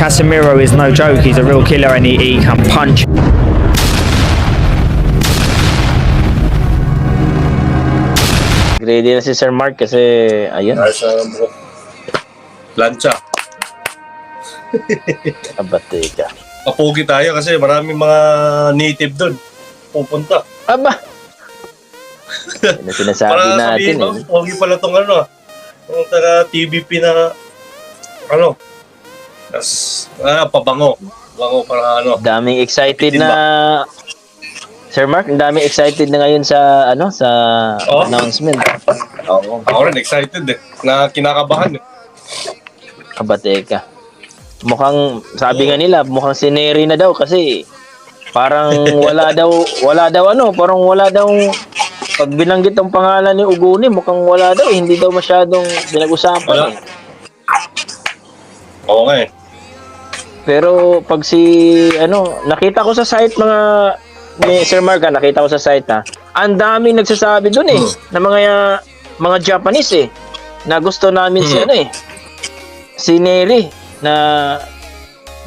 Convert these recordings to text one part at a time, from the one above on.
Casemiro is no joke. He's a real killer and he can punch. Ready na si Sir Mark kasi ayun. Plancha. Abate ka. Papugi tayo kasi maraming mga native doon. Pupunta. Aba! Ano sinasabi Para natin sabihin, pogi pala tong ano. Yung taga TVP na ano. Tas, pabango. Bango para ano. Daming excited na Sir Mark, ang daming excited na ngayon sa ano sa announcement. Oo. Ako rin excited eh. Na kinakabahan eh. Abate ka. Mukhang sabi nga nila, mukhang sineri na daw kasi parang wala daw ano, parang wala daw pag binanggit ang pangalan ni Uguni, mukhang wala daw, hindi daw masyadong pinag-usapan. Wala. Oo nga eh. Pero pag si ano, nakita ko sa site ni Sir Mark, nakita ko sa site ang daming nagsasabi doon na mga Japanese na gusto namin si ano si Neri na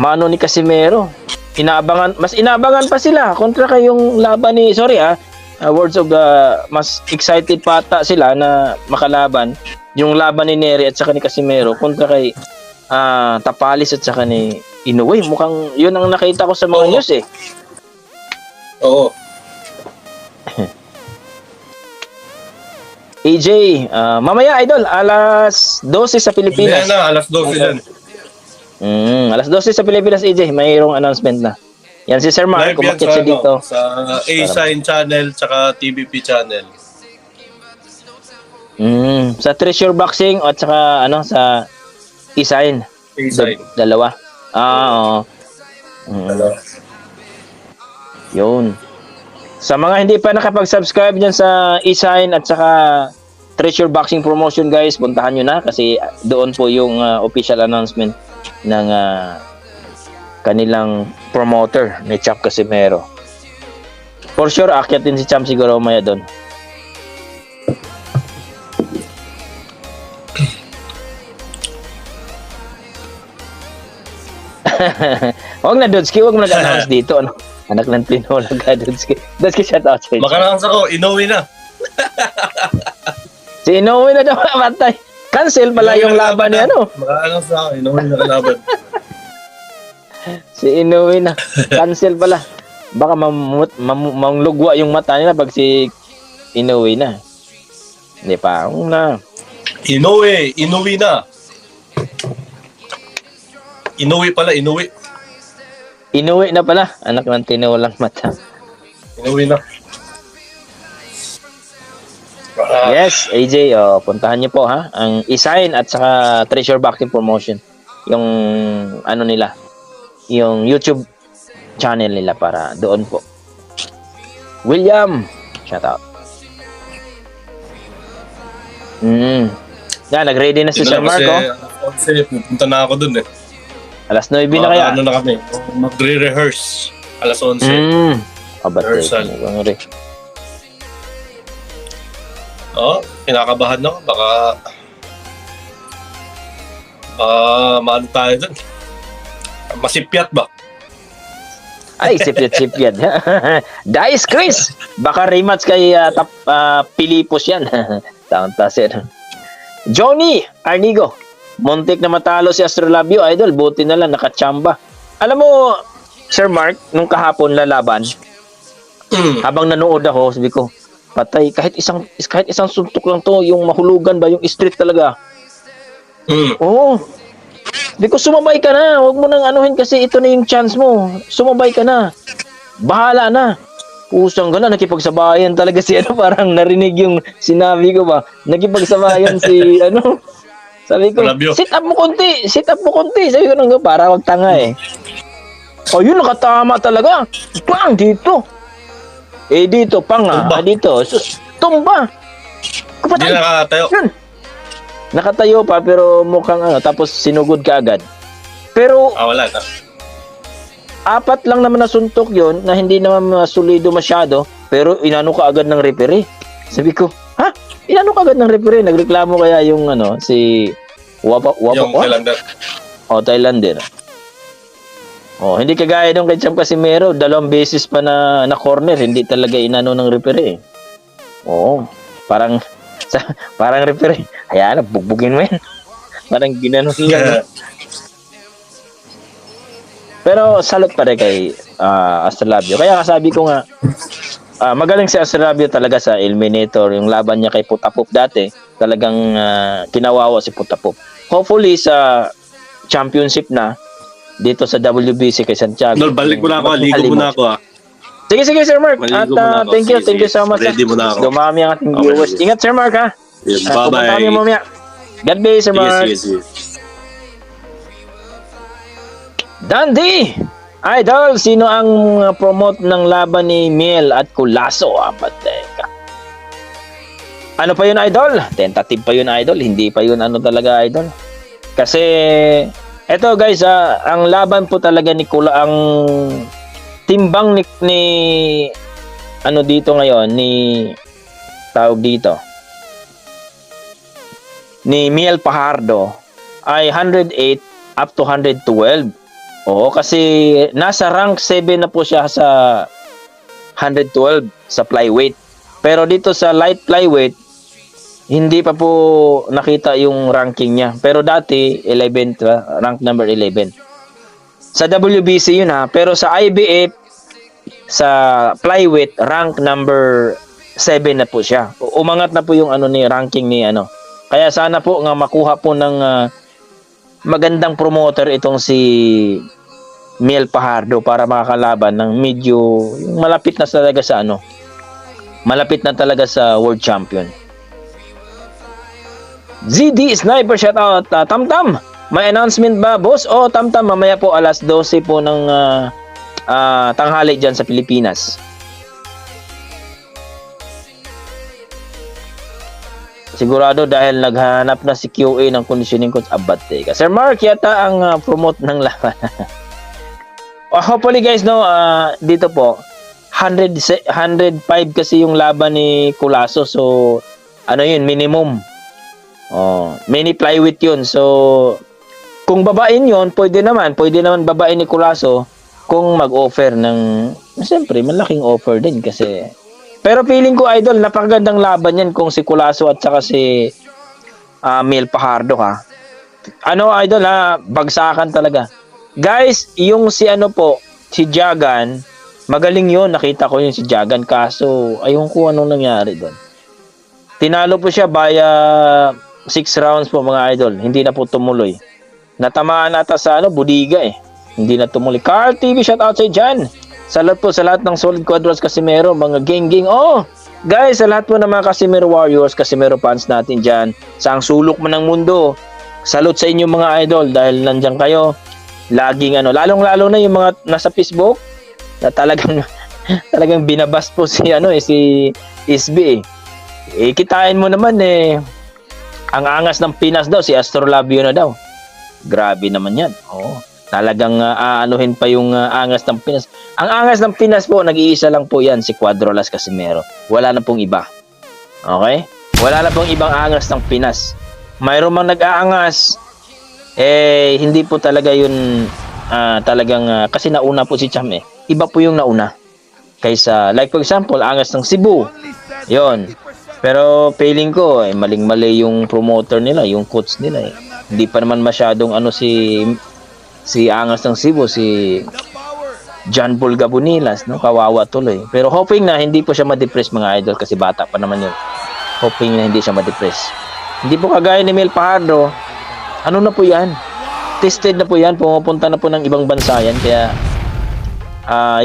mano ni Casemiro. Mas inaabangan pa sila kontra kayong laban ni words of the mas excited pa ata sila na makalaban yung laban ni Neri at saka ni Casemiro kontra kay Tapalis at saka ni Inoue. Mukhang yun ang nakita ko sa mga news Oo. AJ, mamaya idol, alas 12 sa Pilipinas. Hindi na, alas 12 yan. Alas 12 sa Pilipinas, AJ, mayroong announcement na. Yan si Sir Mark, Live yan kumakit siya dito. Sa A-Sign channel tsaka TVP channel. Sa Treasure Boxing at saka sa E-Sign. A-Sign. Dalawa. Oo. Yun. Sa mga hindi pa nakapag-subscribe dyan sa E-Sign at saka Treasure Boxing Promotion, guys, puntahan nyo na kasi doon po yung official announcement ng kanilang promoter ni Chap Casemiro. For sure, akyat din si Cham siguro maya doon. Huwag na, Dodski, huwag mo nag-announce dito. Ano? Anak ng tinola ka, Dodski. Dodski, shout out sa inyo. Maka-announce ako, Inoue na. Si Inoue na daw matay. Cancel pala yung laban ni ano. Maka-announce ako, Inoue na kalaban. Si Inoue na. Cancel pala. Baka manglugwa yung mata nila pag si Inoue na. Hindi pa. Inoue na. Inoue pala, Inoue. Inoue na pala. Anak ng tinolang mata. Inoue na. Yes, AJ, puntahan niyo po ang E-Sign at saka Treasure Boxing Promotion. Yung ano nila, yung YouTube channel nila para doon po. William, shout out. Yan, nag-ready na si Sir Marco. Kasi pupunta na ako dun Alas 9 na kaya. Ano na kami, magre-rehearse. Alas 11. Rehearsal. Kinakabahan na ako. Baka maano tayo dun. Masipyat ba? Ay, sipyat. Dice Chris! Baka rematch kay Pilipos yan. Taon-tasin. Johnny Arnigo. Muntik na matalo si Astrolabio, idol. Buti na lang, nakachamba. Alam mo, Sir Mark, nung kahapon lalaban, habang nanood ako, sabi ko, patay, kahit isang suntok lang to, yung mahulugan ba, yung street talaga. Oo. Sabi ko, sumabay ka na. Huwag mo nang anuhin kasi ito na yung chance mo. Sumabay ka na. Bahala na. Pusang gala, nakipagsabayan talaga si parang narinig yung sinabi ko ba. Nakipagsabayan si Sabi ko, sit up mo konti. Sabi ko nang para wag tanga yun, nakatama talaga. Pang, dito. Dito, dito. Tumba. Hindi nakatayo. Yun. Nakatayo pa, pero mukhang tapos sinugod ka agad. Pero, wala na. 4 lang naman na suntok yun, na hindi naman solido masyado, pero inano ka agad ng referee. Sabi ko, inano ka agad ng referee? Nagreklamo kaya yung si Yung Thailander. Thailander. Oh, hindi kagaya nung kay Champ Casimero, 2 beses pa na corner, hindi talaga inano ng referee. Oo. Parang parang referee, hayaan na, bugbugin mo yan. Parang ginano niya. Pero salute pa rin kay Astrolabio. Kaya sabi ko nga, magaling si Astrolabio talaga sa eliminator. Yung laban niya kay Putapop dati, talagang kinawawa si Putapop. Hopefully sa championship na, dito sa WBC kay Santiago. Dol, balik mo na ako. Ligo mo na ako. Sige, Sir Mark. Maligo At mo na ako. thank you Sige, so much. ready mo na ako. Dumami ang ating Okay, viewers. sige. Ingat, Sir Mark, ha? Yeah, bye-bye. Pupunta kami mamaya. God bless, Sir Mark. Sige. Dandy! Idol, sino ang promote ng laban ni Miel at Culasso? Teka. Ano pa yun, Idol? Tentative pa yun, Idol. Hindi pa yun talaga, Idol. Kasi, eto guys, ang laban po talaga ni ang timbang ni ano dito ngayon, ni tawag dito, ni Miel Pajardo ay 108 up to 112. Oo, kasi nasa rank 7 na po siya sa 112 sa flyweight. Pero dito sa light flyweight, hindi pa po nakita yung ranking niya. Pero dati, 11, rank number 11. Sa WBC yun ha. Pero sa IBF, sa flyweight, rank number 7 na po siya. Umangat na po yung ranking ni Kaya sana po nga makuha po ng magandang promoter itong si Miel Pajardo para makakalaban ng medyo yung malapit na talaga sa malapit na talaga sa world champion. ZD Sniper shoutout. Tamtam, may announcement ba, boss? O Tamtam, mamaya po alas 12 po ng tanghali dyan sa Pilipinas. Sigurado dahil naghanap na si QA ng conditioning coach Abate. Sir Mark yata ang promote ng laban. Hopefully guys, dito po 105 kasi yung laban ni Culasso. So yun, minimum. Mini flyweight yun. So kung babain yun, pwede naman babain ni Culasso kung mag-offer ng, siyempre malaking offer din kasi. Pero feeling ko, Idol, napakagandang laban yan kung si Culasso at saka si Miel Pajardo ha. Idol ha, bagsakan talaga. Guys, yung si si Jagan, magaling yun, nakita ko yun si Jagan, kaso ayun ko anong nangyari doon. Tinalo po siya via 6 rounds po mga Idol, hindi na po tumuloy. Natamaan ata sa budiga hindi na tumuloy. Carl TV, shout out sa dyan. Salat po sa lahat ng Solid Quadros Casimero, mga geng-geng. Guys, sa lahat po ng mga Casimero Warriors, Casimero fans natin dyan, sa ang sulok man ng mundo, salute sa inyo mga Idol dahil nandyan kayo. Laging lalong-lalo na yung mga nasa Facebook na talagang binabas po si SB. Kitain mo naman ang angas ng Pinas daw, si Astrolabio na daw. Grabe naman yan. Talagang aanuhin pa yung angas ng Pinas. Ang angas ng Pinas po, nag-iisa lang po yan, si Cuadrolas Casimero. Wala na pong iba. Okay? Wala na pong ibang angas ng Pinas. Mayroon mang nag-aangas, hindi po talaga yun talagang, kasi nauna po si Cham Iba po yung nauna. Kaysa, like for example, angas ng Cebu. Yon. Pero feeling ko, maling-mali yung promoter nila, yung coach nila Hindi pa naman masyadong si angas ng Cebu, si John Paul Gabonilas, kawawa tuloy. Pero hoping na hindi po siya ma-depress mga Idol kasi bata pa naman yun. Hoping na hindi siya ma-depress. Hindi po kagaya ni Miel Pajardo. Na po yan? Tested na po yan. Pumupunta na po ng ibang bansa yan. Kaya,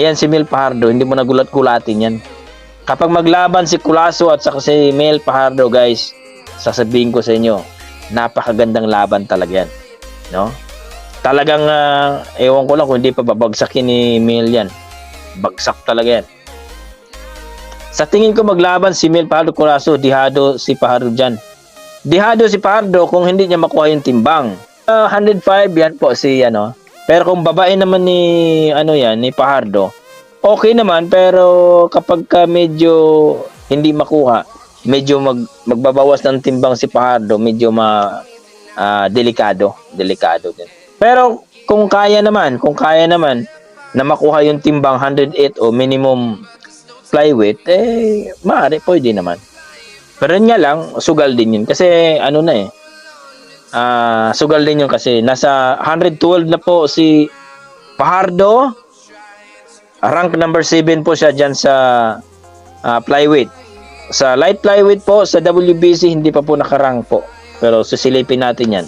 yan si Miel Pajardo. Hindi mo nagulat-gulatin yan. Kapag maglaban si Culasso at saka si Miel Pajardo, guys, sasabihin ko sa inyo, napakagandang laban talaga yan. No? Talagang, ewan ko lang kung hindi pa babagsakin ni Miel yan. Bagsak talaga yan. Sa tingin ko maglaban si Miel Pajardo Culasso, dihado si Pajardo dyan. Dihado si Pajardo kung hindi niya makuha yung timbang. 105 yan po si Pero kung babae naman ni ni Pajardo, okay naman, pero kapag medyo hindi makuha, medyo magbabawas ng timbang si Pajardo, medyo delikado din. Pero kung kaya naman na makuha yung timbang 108 o minimum flyweight, maaari, pwede naman. Pero yun nga lang, sugal din yun. Kasi ano na sugal din yun kasi nasa 112 na po si Fajardo. Rank number 7 po siya dyan sa flyweight. Sa light flyweight po, sa WBC, hindi pa po nakarank po. Pero susilipin natin yan.